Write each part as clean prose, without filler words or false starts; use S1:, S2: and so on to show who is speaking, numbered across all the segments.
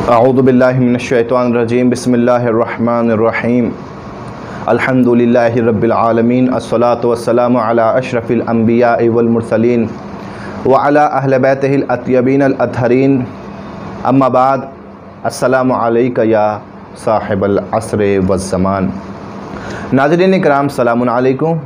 S1: अऊज़ु बिल्लाहि मिनश्शैतानिर्रजीम बिस्मिल्लाहिर्रहमानिर्रहीम अल्हम्दुलिल्लाहि रब्बिल आलमीन अस्सलातु वस्सलामु अला अशरफिल अंबिया'i वल मुरसलीन व अला अहले बैतिहिल अत्यबीनल अत्हरीन अम्मा बाद अस्सलामु अलैका या साहिबल अस्र वज़्ज़मान। नाज़रीन किराम सलामुन अलैकुम।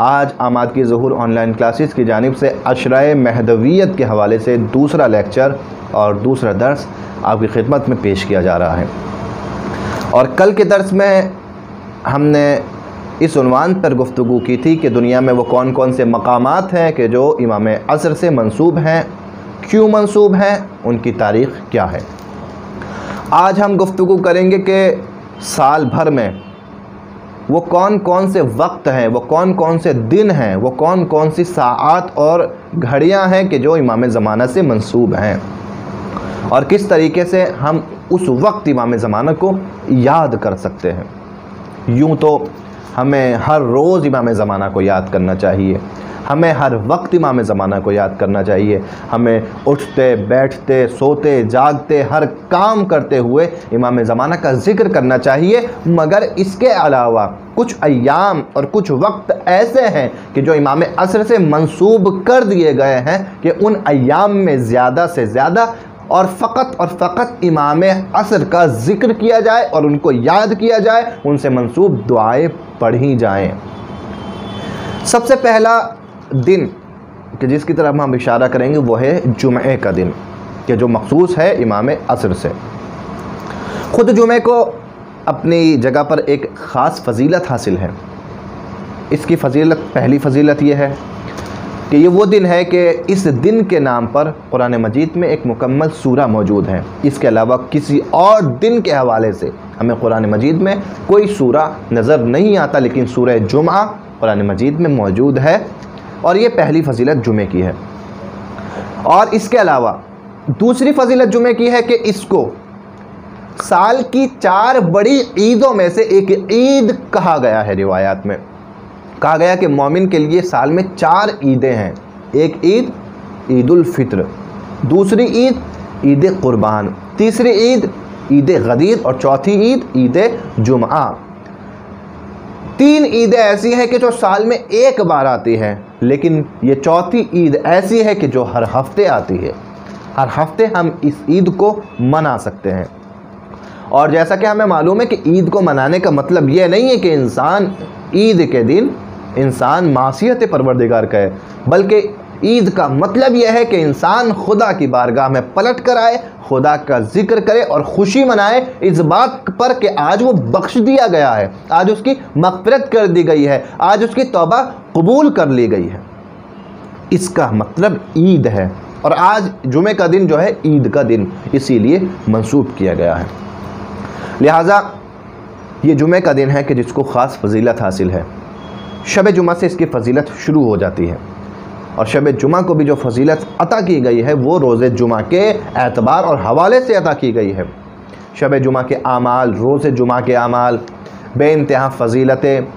S1: आज आमाद की ज़ुहूर ऑनलाइन क्लासेस की जानिब से अशराए महदवियत के हवाले से दूसरा लेक्चर और दूसरा दर्स आपकी खिदमत में पेश किया जा रहा है। और कल के दर्स में हमने इस उन्वान पर गुफ्तगू की थी कि दुनिया में वो कौन कौन से मकामात हैं कि जो इमाम असर से मंसूब हैं, क्यों मंसूब हैं, उनकी तारीख़ क्या है। आज हम गुफ्तगू करेंगे कि साल भर में वो कौन कौन से वक्त हैं, वो कौन कौन से दिन हैं, वो कौन कौन सी साआत और घड़ियां हैं कि जो इमाम ज़माना से मंसूब हैं और किस तरीके से हम उस वक्त इमाम ज़माना को याद कर सकते हैं। यूँ तो हमें हर रोज़ इमाम ज़माना को याद करना चाहिए, हमें हर वक्त इमाम ज़माना को याद करना चाहिए, हमें उठते बैठते सोते जागते हर काम करते हुए इमाम ज़माना का ज़िक्र करना चाहिए। मगर इसके अलावा कुछ अय्याम और कुछ वक्त ऐसे हैं कि जो इमाम असर से मंसूब कर दिए गए हैं कि उन अय्याम में ज़्यादा से ज़्यादा और फ़कत इमाम असर का ज़िक्र किया जाए और उनको याद किया जाए, उनसे मंसूब दुआएं पढ़ी जाएं। सबसे पहला दिन कि जिसकी तरफ हम इशारा करेंगे वो है जुमे का दिन कि जो मखसूस है इमाम असर से। ख़ुद जुमे को अपनी जगह पर एक ख़ास फ़जीलत हासिल है। इसकी फ़जीलत, पहली फ़जीलत ये है कि ये वो दिन है कि इस दिन के नाम पर कुरान मजीद में एक मुकम्मल सूरा मौजूद है। इसके अलावा किसी और दिन के हवाले से हमें कुरान मजीद में कोई सूरा नज़र नहीं आता, लेकिन सूरह जुमा कुरान मजीद में मौजूद है और ये पहली फ़जीलत जुमे की है। और इसके अलावा दूसरी फ़जीलत जुमे की है कि इसको साल की 4 बड़ी ईदों में से एक ईद कहा गया है। रिवायात में कहा गया कि मोमिन के लिए साल में 4 ईदें हैं। एक ईद ईद उल फित्र, दूसरी ईद ईद कुर्बान, तीसरी ईद ईद गदीर और चौथी ईद ईद जुमा। 3 ईदें ऐसी हैं कि जो साल में एक बार आती हैं, लेकिन ये चौथी ईद ऐसी है कि जो हर हफ्ते आती है। हर हफ्ते हम इस ईद को मना सकते हैं। और जैसा कि हमें मालूम है कि ईद को मनाने का मतलब ये नहीं है कि इंसान ईद के दिन इंसान मासियत परवरदिगार करे, बल्कि ईद का मतलब यह है कि इंसान खुदा की बारगाह में पलट कर आए, खुदा का जिक्र करे और खुशी मनाए इस बात पर कि आज वो बख्श दिया गया है, आज उसकी मग़फ़िरत कर दी गई है, आज उसकी तौबा कबूल कर ली गई है। इसका मतलब ईद है। और आज जुमे का दिन जो है ईद का दिन इसीलिए मंसूब किया गया है। लिहाजा ये जुमे का दिन है कि जिसको ख़ास फजीलत हासिल है। शब जुमा से इसकी फ़जीलत शुरू हो जाती है और शब जुमा को भी जो फजीलत अता की गई है वो रोज़े जुमा के एतबार और हवाले से अता की गई है। शब जुमा के आमाल, रोज़े जुमा के आमाल बेइंतहा फ़जीलतें,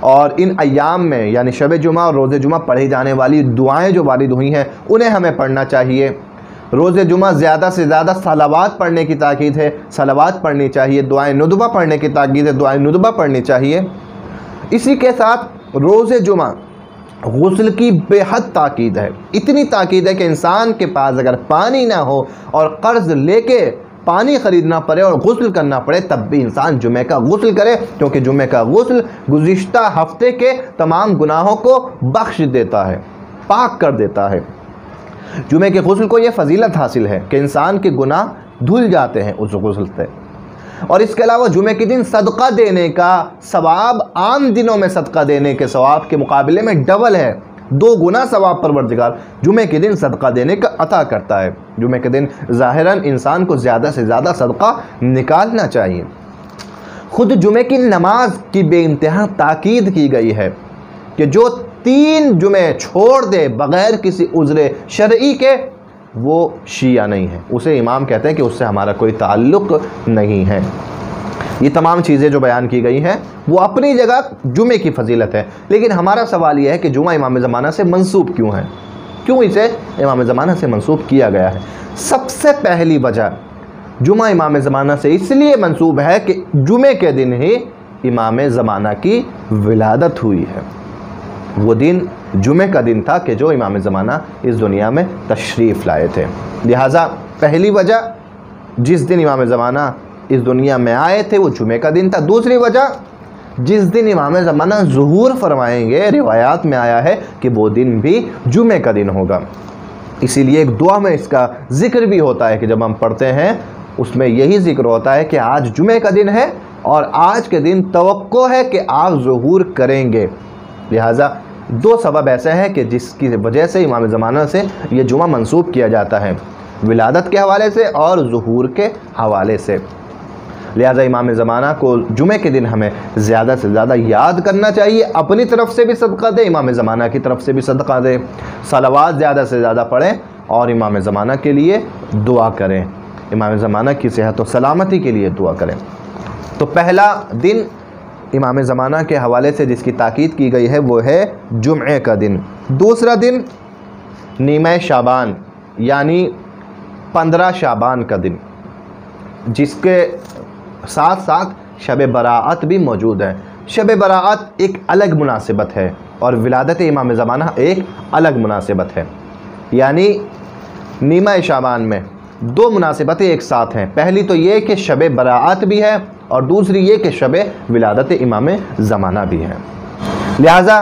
S1: और इन अय्याम में यानी शब जुमा और रोज़े जुमा पढ़ी जाने वाली दुआएँ जो वारिद हुई हैं उन्हें हमें पढ़ना चाहिए। रोज़े जुमा ज़्यादा से ज़्यादा सलावात पढ़ने की ताकीद है, सलावात पढ़नी चाहिए। दुआएँ नुदबा पढ़ने की ताकीद है, दुआएँ नुदबा पढ़नी चाहिए। इसी के साथ रोज़े जुमा गुस्ल की बेहद ताकीद है। इतनी ताकीद है कि इंसान के पास अगर पानी ना हो और कर्ज़ लेके पानी ख़रीदना पड़े और गुस्ल करना पड़े तब भी इंसान जुमे का गुस्ल करे, क्योंकि जुमे का गुस्ल गुज़िश्ता हफ्ते के तमाम गुनाहों को बख्श देता है, पाक कर देता है। जुमे के गुस्ल को यह फ़जीलत हासिल है कि इंसान के गुनाह धुल जाते हैं उस गुस्ल से। और इसके अलावा जुमे के दिन सदका देने का सवाब आम दिनों में सदका देने के सवाब के मुकाबले में डबल है। 2 गुना सवाब परवरदिगार जुमे के दिन सदका देने का अता करता है। जुमे के दिन ज़ाहिरन इंसान को ज़्यादा से ज़्यादा सदका निकालना चाहिए। ख़ुद जुमे की नमाज की बेइंतहा ताकीद की गई है कि जो 3 जुमे छोड़ दे बग़ैर किसी उज़्र शरई के वो शिया नहीं है, उसे इमाम कहते हैं कि उससे हमारा कोई ताल्लुक़ नहीं है। ये तमाम चीज़ें जो बयान की गई हैं वो अपनी जगह जुमे की फ़जीलत है, लेकिन हमारा सवाल यह है कि जुमा इमाम ज़माना से मंसूब क्यों है, क्यों इसे इमाम ज़माना से मंसूब किया गया है। सबसे पहली वजह जुमा इमाम ज़माना से इसलिए मंसूब है कि जुमे के दिन ही इमाम ज़माना की विलादत हुई है। वो दिन जुमे का दिन था कि जो इमाम ज़माना इस दुनिया में तशरीफ़ लाए थे। लिहाजा पहली वजह जिस दिन इमाम ज़माना इस दुनिया में आए थे वो जुमे का दिन था। दूसरी वजह जिस दिन इमाम ज़माना ज़ुहूर फरमाएंगे, रिवायात में आया है कि वो दिन भी जुमे का दिन होगा। इसीलिए एक दुआ में इसका ज़िक्र भी होता है कि जब हम पढ़ते हैं उसमें यही ज़िक्र होता है कि आज जुमे का दिन है और आज के दिन तवक्को है कि आप ज़ुहूर करेंगे। लिहाजा दो सबब ऐसे हैं कि जिसकी वजह से इमाम ज़माना से ये जुमा मंसूब किया जाता है, विलादत के हवाले से और ज़ुहूर के हवाले से। लिहाजा इमाम ज़माना को जुमे के दिन हमें ज़्यादा से ज़्यादा याद करना चाहिए। अपनी तरफ से भी सदका दें, इमाम ज़माना की तरफ से भी सदका दें, सलावात ज़्यादा से ज़्यादा पढ़ें और इमाम ज़माना के लिए दुआ करें, इमाम ज़माना की सेहत और सलामती के लिए दुआ करें। तो पहला दिन इमाम ज़माना के हवाले से जिसकी ताकीद की गई है वो है जुम्मे का दिन। दूसरा दिन नीमा शाबान यानी 15 शाबान का दिन, जिसके साथ साथ शब बराअत भी मौजूद है। शब बराअत एक अलग मुनासिबत है और विलादत इमाम ज़माना एक अलग मुनासिबत है। यानी नीमा शाबान में दो मुनासिबतें एक साथ हैं। पहली तो ये कि शब बराअत भी है और दूसरी ये कि शब विलादत इमाम ज़माना भी है। लिहाजा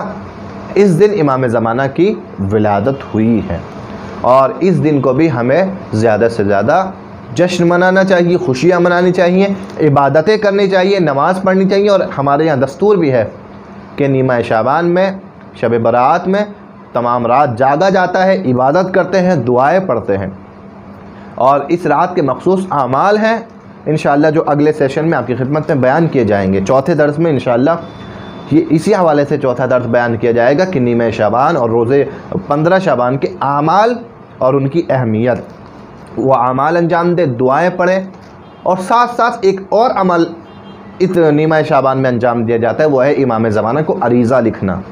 S1: इस दिन इमाम ज़माना की विलादत हुई है और इस दिन को भी हमें ज़्यादा से ज़्यादा जश्न मनाना चाहिए, खुशियाँ मनानी चाहिए, इबादतें करनी चाहिए, नमाज़ पढ़नी चाहिए। और हमारे यहाँ दस्तूर भी है कि नीमा शाबान में शब बराअत में तमाम रात जागा जाता है, इबादत करते हैं, दुआएँ पढ़ते हैं और इस रात के मखसूस आमाल हैं इंशाअल्लाह जो अगले सेशन में आपकी खिदमत में बयान किए जाएंगे। चौथे दर्स में इंशाअल्लाह ये इसी हवाले से चौथा दर्स बयान किया जाएगा कि नीमा शाबान और रोज़े 15 शाबान के आमाल और उनकी अहमियत। वो आमाल अंजाम दे, दुआएं पढ़ें और साथ साथ एक और अमल इस नीमा शाबान में अंजाम दिया जाता है, वो है इमाम ज़माना को अरीज़ा लिखना।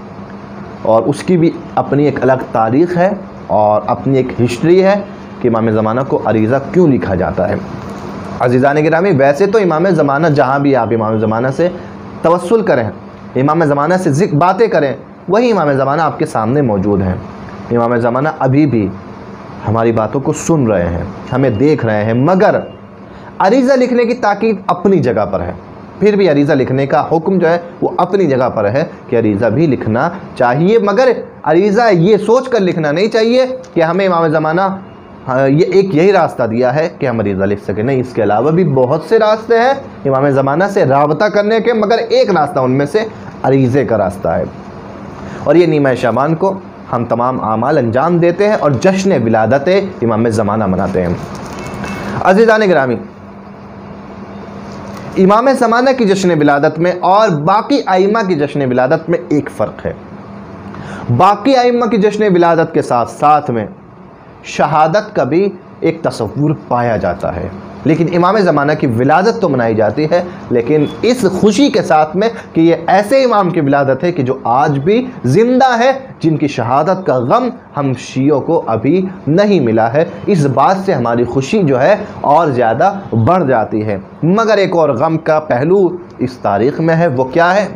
S1: और उसकी भी अपनी एक अलग तारीख़ है और अपनी एक हिस्ट्री है कि इमाम ज़माना को अरीज़ा क्यों लिखा जाता है। अज़ीज़ान गिरामी, वैसे तो इमाम ज़माना जहाँ भी आप इमाम ज़माना से तवस्सुल करें, इमाम ज़माना से बातें करें, वही इमाम ज़माना आपके सामने मौजूद हैं। इमाम ज़माना अभी भी हमारी बातों को सुन रहे हैं, हमें देख रहे हैं, मगर अरीज़ा लिखने की ताकीद अपनी जगह पर है। फिर भी अरीज़ा लिखने का हुक्म जो है वो अपनी जगह पर है कि अरीज़ा भी लिखना चाहिए, मगर अरीज़ा ये सोच कर लिखना नहीं चाहिए कि हमें इमाम ज़माना ये एक यही रास्ता दिया है कि हम अरीज़ा लिख सकें। नहीं, इसके अलावा भी बहुत से रास्ते हैं इमाम ज़माना से राबता करने के, मगर एक रास्ता उनमें से अरीज़े का रास्ता है। और ये नीमा शाबान को हम तमाम आमाल अंजाम देते हैं और जश्न विलादत इमाम ज़माना मनाते हैं। अज़ीज़ान गिरामी, इमाम ज़माना की जश्न विलादत में और बाकी आइम्मा की जश्न विलादत में एक फ़र्क है। बाकी आइम्मा की जश्न विलादत के साथ साथ में शहादत का भी एक तसव्वुर पाया जाता है, लेकिन इमाम ज़माना की विलादत तो मनाई जाती है, लेकिन इस खुशी के साथ में कि ये ऐसे इमाम की विलादत है कि जो आज भी ज़िंदा है, जिनकी शहादत का गम हम शियों को अभी नहीं मिला है। इस बात से हमारी खुशी जो है और ज़्यादा बढ़ जाती है। मगर एक और गम का पहलू इस तारीख़ में है, वो क्या है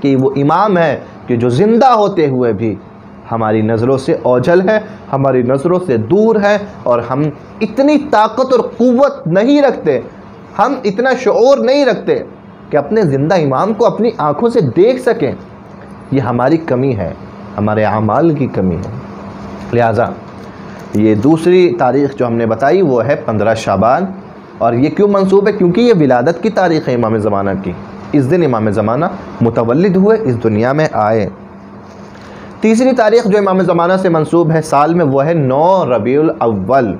S1: कि वो इमाम है कि जो ज़िंदा होते हुए भी हमारी नज़रों से ओझल है, हमारी नज़रों से दूर है और हम इतनी ताकत और क़ुव्वत नहीं रखते, हम इतना शऊर नहीं रखते कि अपने ज़िंदा इमाम को अपनी आँखों से देख सकें। ये हमारी कमी है, हमारे आमाल की कमी है। लिहाजा ये दूसरी तारीख़ जो हमने बताई वो है 15 शाबान। और ये क्यों मंसूब है? क्योंकि ये विलादत की तारीख़ है इमाम ज़माना की। इस दिन इमाम ज़माना मुतवल्लिद हुए, इस दुनिया में आए। तीसरी तारीख़ जो इमाम ज़माना से मंसूब है साल में, वो है 9 रबीउल अव्वल।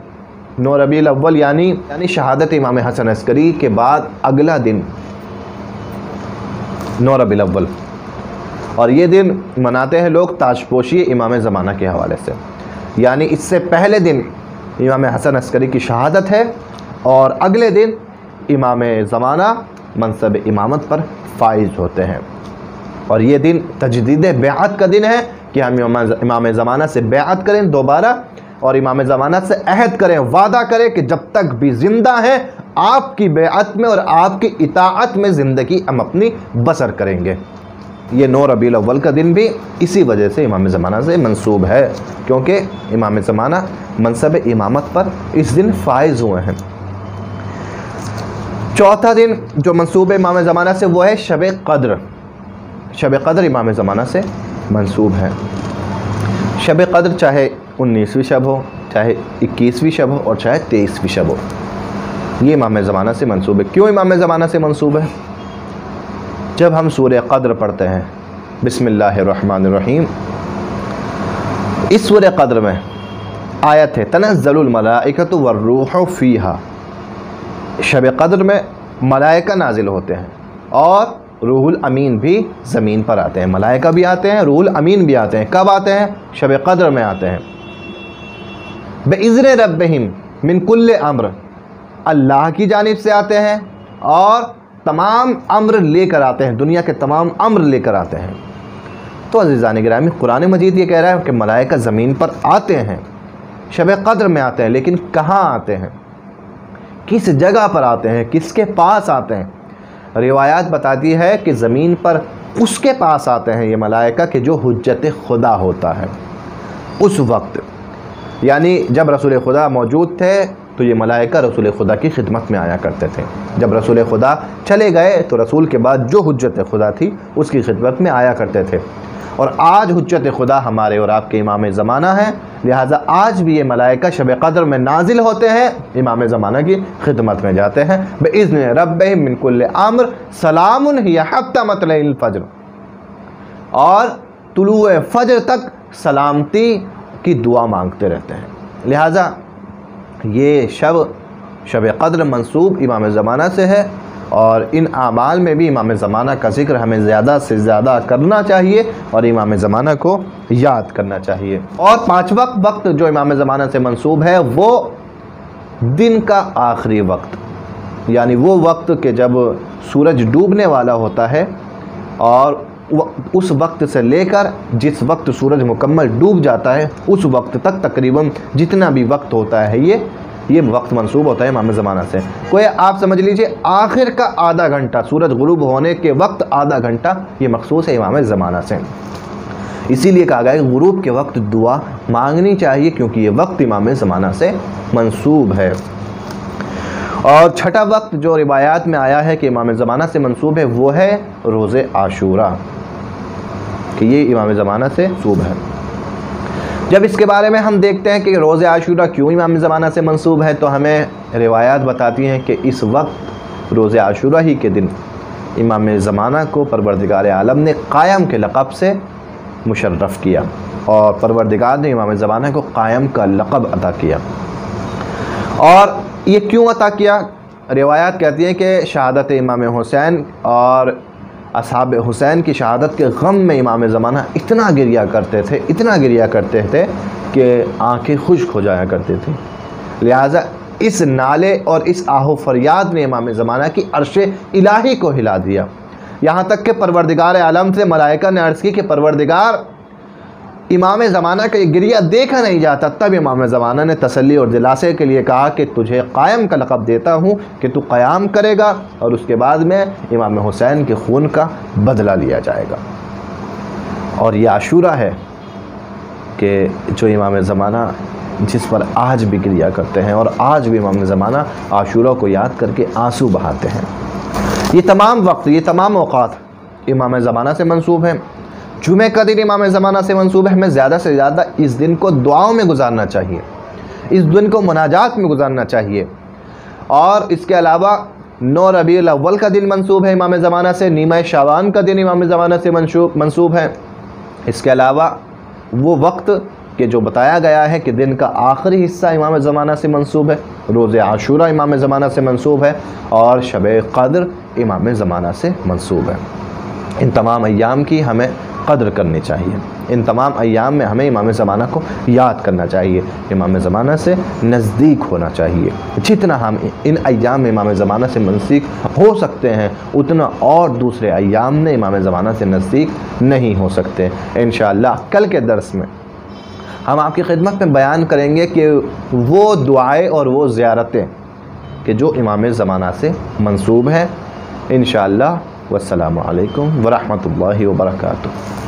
S1: 9 रबीउल अव्वल यानी शहादत इमाम हसन अस्करी के बाद अगला दिन 9 रबीउल अव्वल। और ये दिन मनाते हैं लोग ताजपोशी इमाम ज़माना के हवाले से, यानी इससे पहले दिन इमाम हसन अस्करी की शहादत है और अगले दिन इमाम ज़माना मनसब इमामत पर फाइज होते हैं। और ये दिन तजदीद बेअत का दिन है कि हम इमाम ज़माना से बेअत करें दोबारा और इमाम ज़माना से अहद करें, वादा करें कि जब तक भी ज़िंदा हैं आपकी बेअत में और आपकी इताअत में ज़िंदगी हम अपनी बसर करेंगे। ये 9 रबीउल अव्वल का दिन भी इसी वजह से इमाम ज़माना से मंसूब है, क्योंकि इमाम ज़माना मनसब इमामत पर इस दिन फाइज हुए हैं। चौथा दिन जो मंसूब है इमाम ज़माना से वो है शब क़द्र। शब क़द्र इमाम ज़माना से मंसूब है। शब क़द्र चाहे 19वीं शब हो, चाहे 21वीं शब हो और चाहे 23वीं शब हो, ये इमाम ज़माना से मंसूब है। क्यों इमाम ज़माना से मंसूब है? जब हम सूरह क़द्र पढ़ते हैं, बिस्मिल्लाहिर्रहमानिर्रहीम, इस सूरह क़द्र में आयत है तनज़्ज़लुल मलाइकतु वर्रूहु फ़ीहा। शब क़द्र में मलाइका नाजिल होते हैं और रूहुल अमीन भी ज़मीन पर आते हैं। मलाइका भी आते हैं, रूहुल अमीन भी आते हैं। कब आते हैं? शब क़द्र में आते हैं। बेइज़्न रब्बिहिम मिन कुल्लि अम्र, अल्लाह की जानिब से आते हैं और तमाम अम्र लेकर आते हैं, दुनिया के तमाम अम्र लेकर आते हैं। तो अज़ीज़ान गिरामी, कुरान मजीद ये कह रहा है कि मलाइका ज़मीन पर आते हैं, शब क़द्र में आते हैं, लेकिन कहाँ आते हैं, किस जगह पर आते हैं, किसके पास आते हैं? रिवायात बताती है कि ज़मीन पर उसके पास आते हैं ये मलाइका कि जो हुज्जत खुदा होता है उस वक्त। यानी जब रसूल खुदा मौजूद थे तो ये मलाइका रसूल खुदा की खिदमत में आया करते थे। जब रसूल खुदा चले गए तो रसूल के बाद जो हुज्जत खुदा थी उसकी खिदमत में आया करते थे। और आज हुज्जत खुदा हमारे और आपके इमाम ज़माना है, लिहाजा आज भी ये मलाइका शब क़द्र में नाजिल होते हैं, इमाम ज़माना की खिदमत में जाते हैं। बिइज़्न रब्बिहिम मिन कुल्लि अम्र सलामुन हिय हत्ता मतलइल फ़ज्र, और तुलूए फ़ज्र तक सलामती की दुआ मांगते रहते हैं। लिहाजा ये शब क़द्र मंसूब इमाम ज़माना से है और इन आमाल में भी इमाम ज़माना का ज़िक्र हमें ज़्यादा से ज़्यादा करना चाहिए और इमाम ज़माना को याद करना चाहिए। और पाँचवा वक्त जो इमाम ज़माना से मंसूब है वो दिन का आखिरी वक्त, यानी वो वक्त के जब सूरज डूबने वाला होता है और उस वक्त से लेकर जिस वक्त सूरज मुकम्मल डूब जाता है उस वक्त तक तकरीबन जितना भी वक्त होता है ये वक्त मंसूब होता है इमाम ज़माना से। कोई आप समझ लीजिए आखिर का आधा घंटा, सूरज गुरूब होने के वक्त आधा घंटा ये मखसूस है इमाम ज़माना से। इसीलिए कहा गया कि गुरूब के वक्त दुआ मांगनी चाहिए, क्योंकि ये वक्त इमाम ज़माना से मंसूब है। और छठा वक्त जो रिवायात में आया है कि इमाम ज़माना से मंसूब है वो है रोज़े आशूरा, कि ये इमाम ज़माना से मंसूब है। जब इसके बारे में हम देखते हैं कि रोज़े आशूरा क्यों इमाम ज़माना से मंसूब है, तो हमें रिवायात बताती हैं कि इस वक्त रोज़े आशूरा ही के दिन इमाम ज़माना को परवरदिगार आलम ने क़ायम के लक़ब से मुशर्रफ़ किया और परवरदिगार ने इमाम ज़माना को क़ायम का लक़ब अता किया। और ये क्यों अता किया? रिवायात कहती हैं कि शहादत इमाम हुसैन और असहाब हुसैन की शहादत के गम में इमाम ज़माना इतना गिरिया करते थे कि आंखें खुश्क हो जाया करती थी। लिहाजा इस नाले और इस आहो फरियाद ने इमाम ज़माना की अर्शे इलाही को हिला दिया। यहाँ तक कि परवरदिगार आलम से मलाइका ने अर्ज़ की कि परवरदिगार, इमाम ज़माना का ये गिरिया देखा नहीं जाता। तब इमाम ज़माना ने तसल्ली और दिलासे के लिए कहा कि तुझे क़ायम का लक़ब देता हूँ कि तू क़याम करेगा और उसके बाद में इमाम हुसैन के खून का बदला लिया जाएगा। और ये आशूरा है कि जो इमाम ज़माना जिस पर आज भी गिरिया करते हैं और आज भी इमाम ज़माना आशूरा को याद करके आंसू बहाते हैं। ये तमाम वक्त, ये तमाम औक़ात इमाम ज़माना से मंसूब हैं। जुमे का दिन इमाम ज़माना से मंसूब है। हमें ज़्यादा से ज़्यादा इस दिन को दुआओं में गुजारना चाहिए, इस दिन को मुनाजात में गुजारना चाहिए। और इसके अलावा 9 रबीउल अव्वल का दिन मंसूब है इमाम ज़माना से, नीमा शाबान का दिन इमाम ज़माना से मंसूब है। इसके अलावा वो वक्त के जो बताया गया है कि दिन का आखिरी हिस्सा इमाम ज़माना से मंसूब है, रोज़े आशूरा इमाम ज़माना से मंसूब है और शब क़द्र इमाम ज़माना से मंसूब है। इन तमाम अय्याम की हमें कदर करनी चाहिए। इन तमाम अय्याम में हमें इमाम ज़माना को याद करना चाहिए, इमाम ज़माना से नज़दीक होना चाहिए। जितना हम इन अय्याम में इमाम ज़माना से नज़दीक हो सकते हैं उतना और दूसरे अय्याम में इमाम ज़माना से नज़दीक नहीं हो सकते। इंशाअल्लाह कल के दर्स में हम आपकी खिदमत में बयान करेंगे कि वो दुआएं और वो ज़ियारतें कि जो इमाम ज़माना से मंसूब है। इंशाअल्लाह वस्सलामु अलैकुम व रहमतुल्लाहि व बरकातुहू।